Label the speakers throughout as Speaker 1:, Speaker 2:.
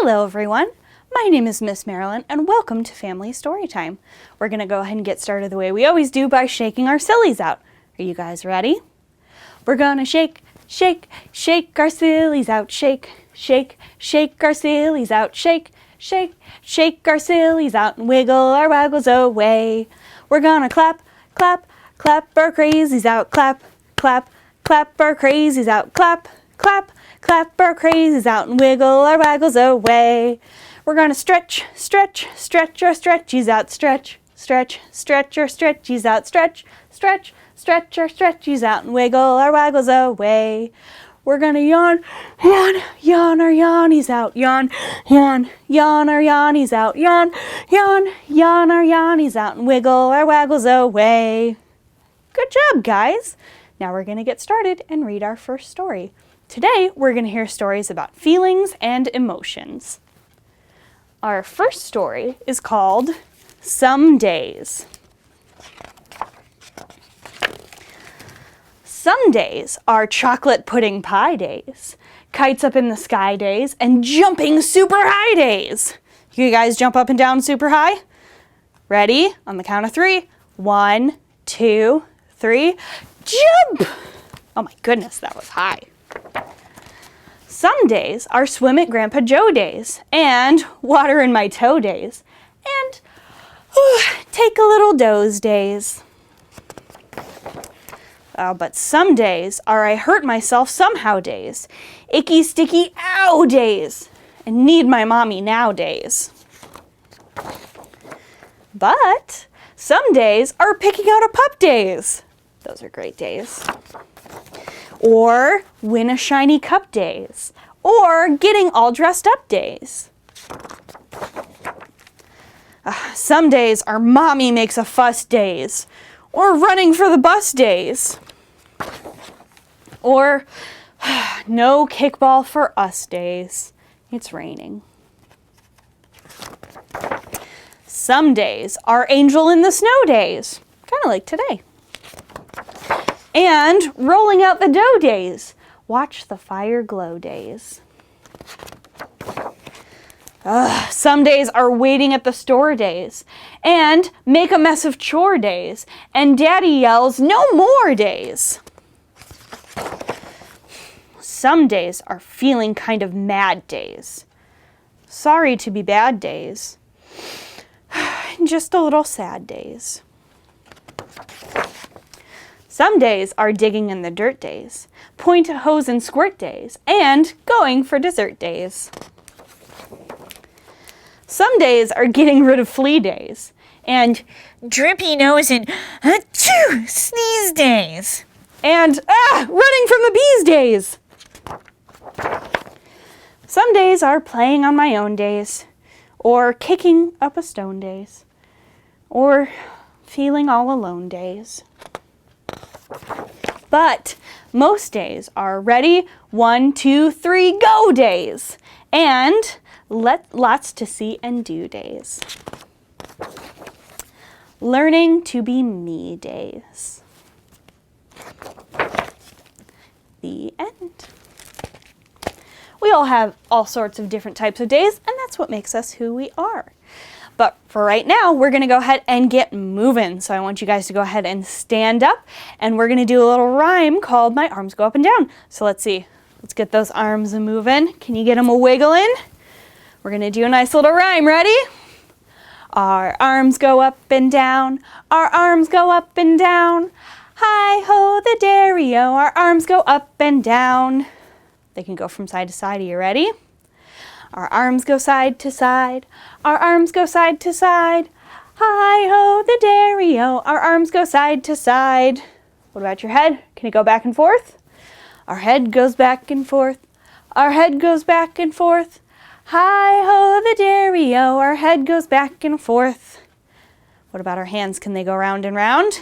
Speaker 1: Hello everyone, my name is Miss Marilyn and welcome to Family Storytime. We're going to go ahead and get started the way we always do by shaking our sillies out. Are you guys ready? We're gonna shake, shake, shake our sillies out. Shake, shake, shake our sillies out. Shake, shake, shake our sillies out and wiggle our waggles away. We're gonna clap, clap, clap our crazies out. Clap, clap, clap our crazies out. Clap, clap, clap our crazies out and wiggle our waggles away. We're gonna stretch, stretch, stretch our stretchies out. Stretch, stretch, stretch our stretchies out. Stretch, stretch, stretch our stretchies out and wiggle our waggles away. We're gonna yawn, yawn, yawn our yawnies out. Yawn, yawn, yawn our yawnies out. Yawn, yawn, yawn our yawnies out and wiggle our waggles away. Good job, guys. Now we're gonna get started and read our first story. Today, we're gonna hear stories about feelings and emotions. Our first story is called Some Days. Some days are chocolate pudding pie days, kites up in the sky days, and jumping super high days. You guys jump up and down super high? Ready? On the count of 3. 1, 2, 3. Jump! Oh my goodness, that was high. Some days are swim at Grandpa Joe days, and water in my toe days, and take a little doze days. But some days are I hurt myself somehow days, icky, sticky, ow days, and need my mommy now days. But some days are picking out a pup days. Those are great days. Or win a shiny cup days, or getting all dressed up days. Some days are mommy makes a fuss days, or running for the bus days, or no kickball for us days. It's raining. Some days are angel in the snow days, kind of like today. And rolling out the dough days, watch the fire glow days. Some days are waiting at the store days, and make a mess of chore days, and daddy yells, no more days. Some days are feeling kind of mad days. Sorry to be bad days. Just a little sad days. Some days are digging in the dirt days, point a hose and squirt days, and going for dessert days. Some days are getting rid of flea days, and drippy nose and achoo, sneeze days, and running from the bees days. Some days are playing on my own days, or kicking up a stone days, or feeling all alone days. But most days are ready, 1, 2, 3, go days, and lots to see and do days. Learning to be me days. The end. We all have all sorts of different types of days, and that's what makes us who we are. But for right now, we're going to go ahead and get moving. So I want you guys to go ahead and stand up, and we're going to do a little rhyme called My Arms Go Up and Down. So let's see. Let's get those arms moving. Can you get them a wiggling? We're going to do a nice little rhyme. Ready? Our arms go up and down. Our arms go up and down. Hi-ho the dairy-o. Our arms go up and down. They can go from side to side. Are you ready? Our arms go side to side. Our arms go side to side. Hi-ho the dairy-o. Our arms go side to side. What about your head? Can it go back and forth? Our head goes back and forth. Our head goes back and forth. Hi-ho the dairy-o. Our head goes back and forth. What about our hands? Can they go round and round?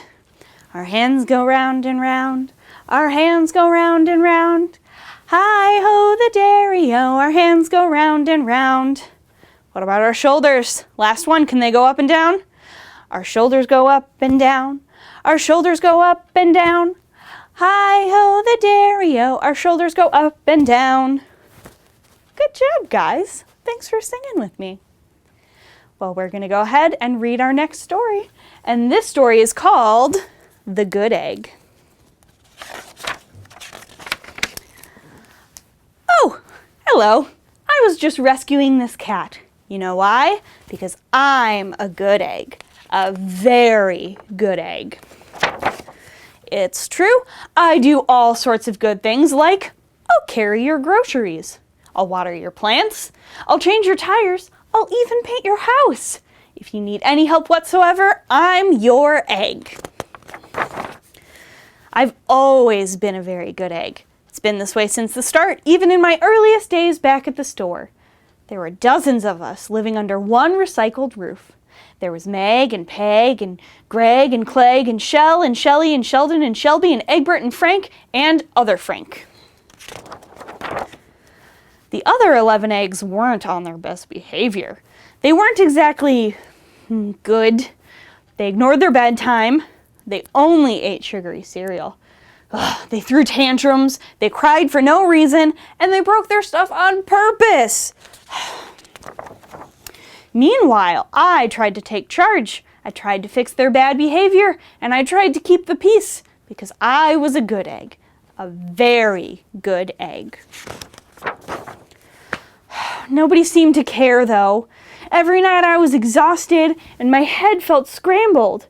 Speaker 1: Our hands go round and round. Our hands go round and round. Hi-ho the dairy-o, our hands go round and round. What about our shoulders? Last one, can they go up and down? Our shoulders go up and down. Our shoulders go up and down. Hi-ho the dairy-o, our shoulders go up and down. Good job, guys. Thanks for singing with me. Well, we're going to go ahead and read our next story. And this story is called The Good Egg. Oh, hello. I was just rescuing this cat. You know why? Because I'm a good egg. A very good egg. It's true, I do all sorts of good things like I'll carry your groceries, I'll water your plants, I'll change your tires, I'll even paint your house. If you need any help whatsoever, I'm your egg. I've always been a very good egg. It's been this way since the start, even in my earliest days back at the store. There were dozens of us living under one recycled roof. There was Meg and Peg and Greg and Clegg and Shell and Shelly and Sheldon and Shelby and Egbert and Frank and other Frank. The other 11 eggs weren't on their best behavior. They weren't exactly good. They ignored their bedtime. They only ate sugary cereal. They threw tantrums, they cried for no reason, and they broke their stuff on purpose. Meanwhile, I tried to take charge. I tried to fix their bad behavior, and I tried to keep the peace, because I was a good egg. A very good egg. Nobody seemed to care, though. Every night I was exhausted, and my head felt scrambled.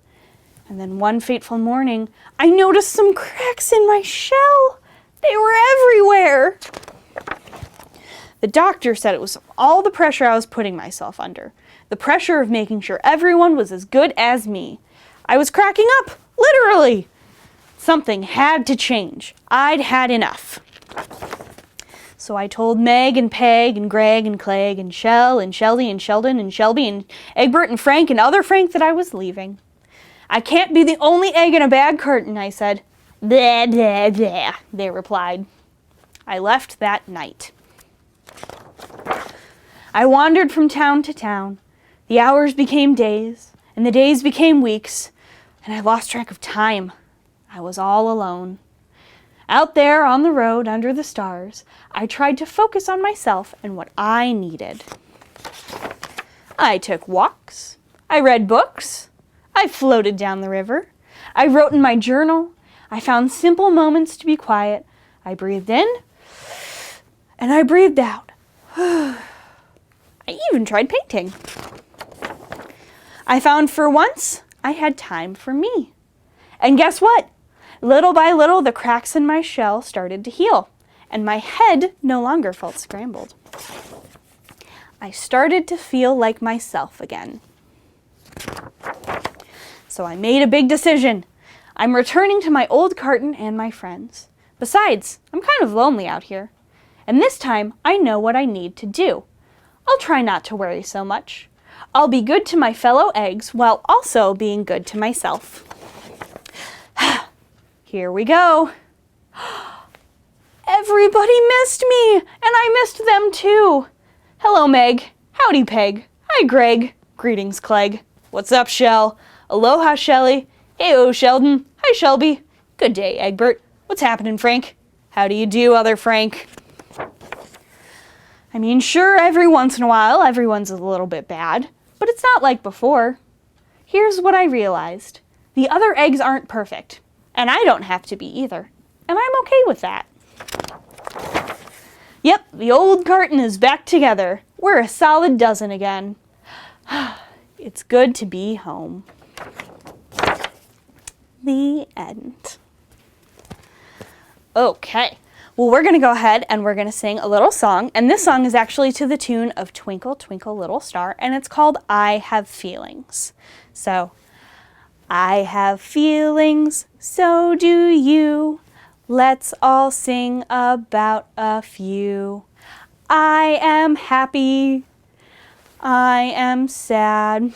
Speaker 1: And then one fateful morning, I noticed some cracks in my shell. They were everywhere. The doctor said it was all the pressure I was putting myself under. The pressure of making sure everyone was as good as me. I was cracking up, literally. Something had to change. I'd had enough. So I told Meg and Peg and Greg and Clegg and Shell and Shelly and Sheldon and Shelby and Egbert and Frank and other Frank that I was leaving. I can't be the only egg in a bag carton, I said. Blah, blah, blah, they replied. I left that night. I wandered from town to town. The hours became days, and the days became weeks, and I lost track of time. I was all alone. Out there on the road under the stars, I tried to focus on myself and what I needed. I took walks. I read books. I floated down the river. I wrote in my journal. I found simple moments to be quiet. I breathed in, and I breathed out. I even tried painting. I found for once I had time for me. And guess what? Little by little, the cracks in my shell started to heal, and my head no longer felt scrambled. I started to feel like myself again. So I made a big decision. I'm returning to my old carton and my friends. Besides, I'm kind of lonely out here. And this time, I know what I need to do. I'll try not to worry so much. I'll be good to my fellow eggs while also being good to myself. Here we go. Everybody missed me, and I missed them too. Hello, Meg. Howdy, Peg. Hi, Greg. Greetings, Clegg. What's up, Shell? Aloha, Shelly. Hey-o, Sheldon. Hi, Shelby. Good day, Egbert. What's happening, Frank? How do you do, other Frank? I mean, sure, every once in a while, everyone's a little bit bad, but it's not like before. Here's what I realized. The other eggs aren't perfect, and I don't have to be either, and I'm okay with that. Yep, the old carton is back together. We're a solid dozen again. It's good to be home. The end. Okay. Well, we're going to go ahead and we're going to sing a little song, and this song is actually to the tune of Twinkle, Twinkle, Little Star, and it's called I Have Feelings. So, I have feelings, so do you. Let's all sing about a few. I am happy. I am sad.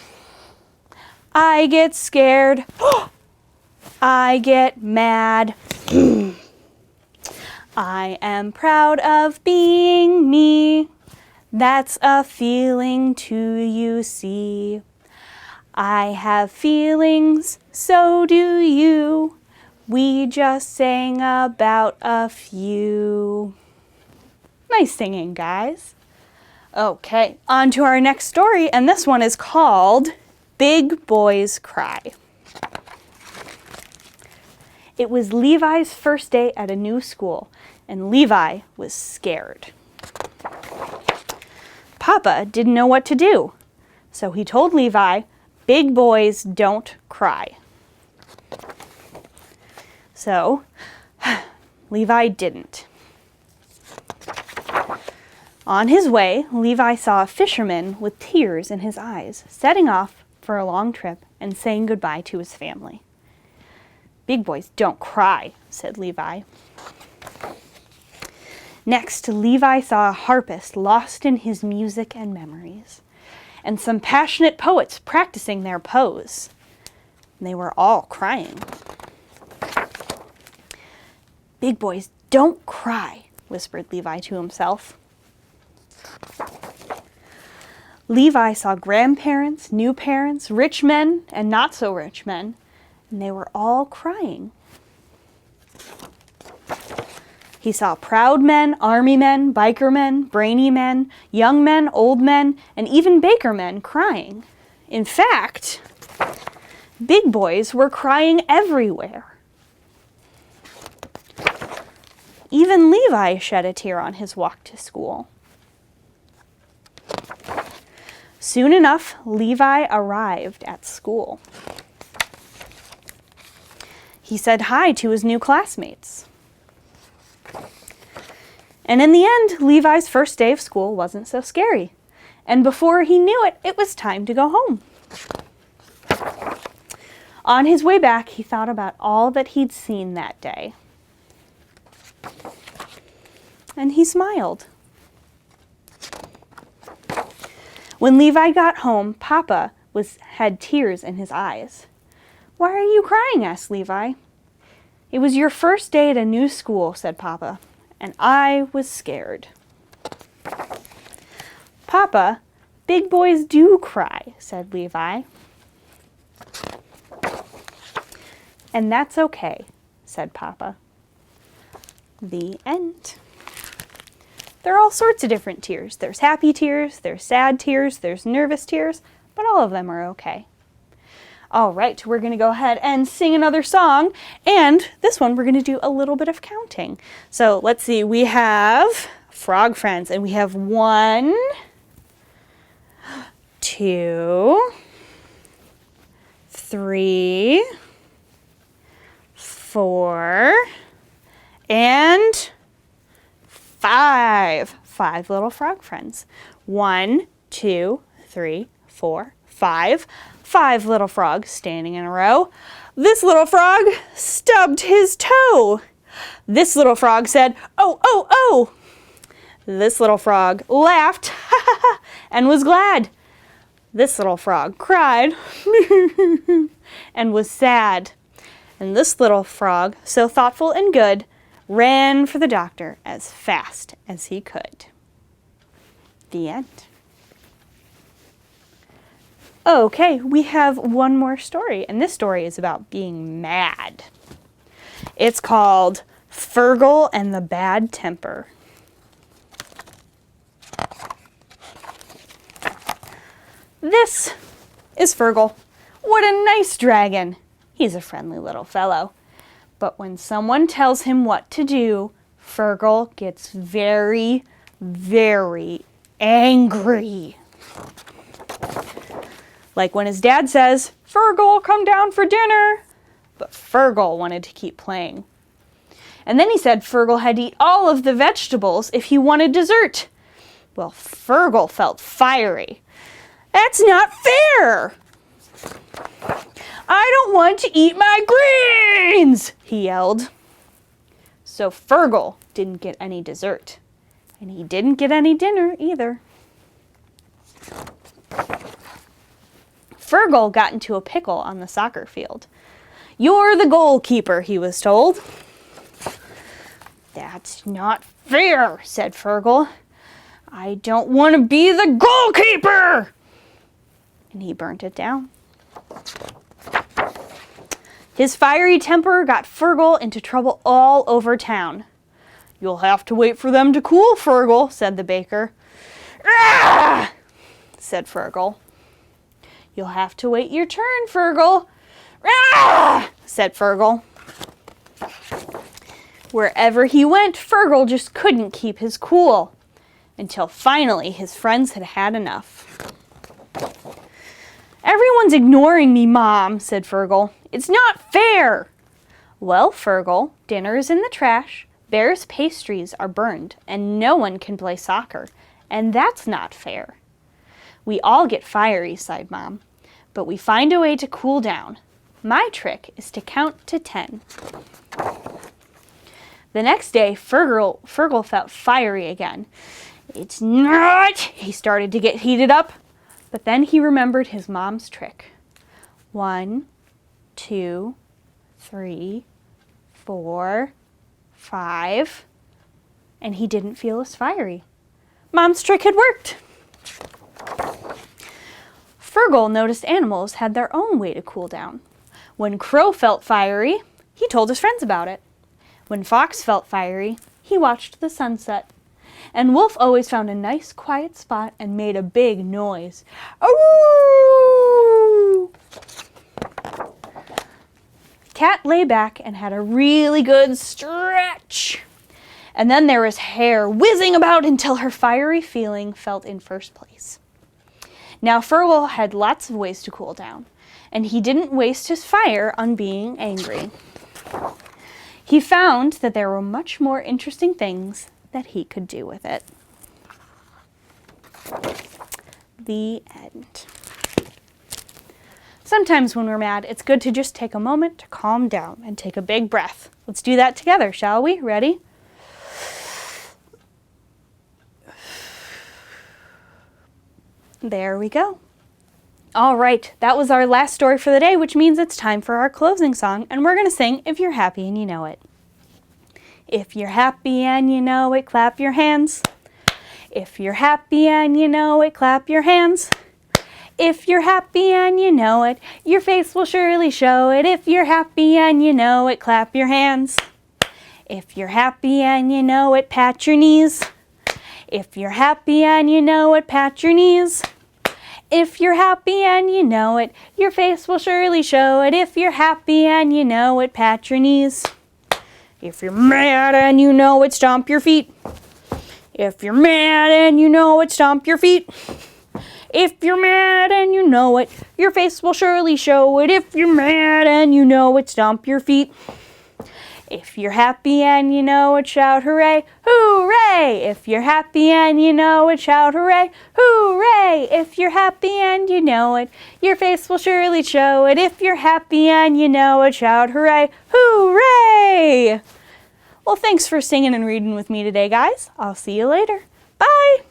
Speaker 1: I get scared. I get mad. I am proud of being me. That's a feeling to you see. I have feelings, so do you. We just sang about a few. Nice singing, guys. Okay, on to our next story, and this one is called Big Boys Cry. It was Levi's first day at a new school, and Levi was scared. Papa didn't know what to do, so he told Levi, "Big boys don't cry." So, Levi didn't. On his way, Levi saw a fisherman with tears in his eyes, setting off for a long trip and saying goodbye to his family. "Big boys don't cry," said Levi. Next, Levi saw a harpist lost in his music and memories, and some passionate poets practicing their pose. They were all crying. "Big boys don't cry," whispered Levi to himself. Levi saw grandparents, new parents, rich men, and not so rich men, and they were all crying. He saw proud men, army men, biker men, brainy men, young men, old men, and even baker men crying. In fact, big boys were crying everywhere. Even Levi shed a tear on his walk to school. Soon enough, Levi arrived at school. He said hi to his new classmates. And in the end, Levi's first day of school wasn't so scary. And before he knew it, it was time to go home. On his way back, he thought about all that he'd seen that day. And he smiled. When Levi got home, Papa had tears in his eyes. "Why are you crying?" asked Levi. "It was your first day at a new school," said Papa, "and I was scared." "Papa, big boys do cry," said Levi. "And that's okay," said Papa. The end. There are all sorts of different tears. There's happy tears, there's sad tears, there's nervous tears, but all of them are okay. All right, we're going to go ahead and sing another song, and this one we're going to do a little bit of counting. So let's see, we have Frog Friends, and we have 1, 2, 3, 4, and 5. 5 little frog friends. 1, 2, 3, 4, 5. 5 little frogs standing in a row. This little frog stubbed his toe. This little frog said, "Oh, oh, oh." This little frog laughed and was glad. This little frog cried and was sad. And this little frog, so thoughtful and good, ran for the doctor as fast as he could. The end. Okay, we have one more story, and this story is about being mad. It's called Furgle and the Bad Temper. This is Furgle. What a nice dragon. He's a friendly little fellow. But when someone tells him what to do, Furgle gets very, very angry. Like when his dad says, "Furgle, come down for dinner." But Furgle wanted to keep playing. And then he said Furgle had to eat all of the vegetables if he wanted dessert. Well, Furgle felt fiery. "That's not fair! I don't want to eat my greens!" he yelled. So Furgle didn't get any dessert. And he didn't get any dinner either. Furgle got into a pickle on the soccer field. "You're the goalkeeper," he was told. "That's not fair," said Furgle. "I don't want to be the goalkeeper!" And he burnt it down. His fiery temper got Furgle into trouble all over town. "You'll have to wait for them to cool, Furgle," said the baker. "Rah!" said Fergal. "You'll have to wait your turn, Fergal." "Rah!" said Fergal. Wherever he went, Fergal just couldn't keep his cool, until finally his friends had had enough. "Everyone's ignoring me, Mom," said Fergal. "It's not fair." "Well, Fergal, dinner is in the trash, Bear's pastries are burned, and no one can play soccer, and that's not fair." "We all get fiery," sighed Mom, "but we find a way to cool down. My trick is to count to 10. The next day, Fergal felt fiery again. "It's not," he started to get heated up, but then he remembered his mom's trick. 1, 2, 3, 4, 5, and he didn't feel as fiery. Mom's trick had worked. Fergal noticed animals had their own way to cool down. When Crow felt fiery, he told his friends about it. When Fox felt fiery, he watched the sunset. And Wolf always found a nice quiet spot and made a big noise. "Ooh!" Cat lay back and had a really good stretch. And then there was hair whizzing about until her fiery feeling felt in first place. Now Fergal had lots of ways to cool down, and he didn't waste his fire on being angry. He found that there were much more interesting things that he could do with it. The end. Sometimes when we're mad, it's good to just take a moment to calm down and take a big breath. Let's do that together, shall we? Ready? There we go. All right, that was our last story for the day, which means it's time for our closing song, and we're going to sing If You're Happy and You Know It. If you're happy and you know it, clap your hands. If you're happy and you know it, clap your hands. If you're happy and you know it, your face will surely show it. If you're happy and you know it, clap your hands. If you're happy and you know it, pat your knees. If you're happy and you know it, pat your knees. If you're happy and you know it, your face will surely show it. If you're happy and you know it, pat your knees. If you're mad and you know it, stomp your feet. If you're mad and you know it, stomp your feet. If you're mad and you know it, your face will surely show it. If you're mad and you know it, stomp your feet. If you're happy and you know it, shout hooray, hooray! If you're happy and you know it, shout hooray, hooray! If you're happy and you know it, your face will surely show it. If you're happy and you know it, shout hooray, hooray! Well, thanks for singing and reading with me today, guys. I'll see you later. Bye!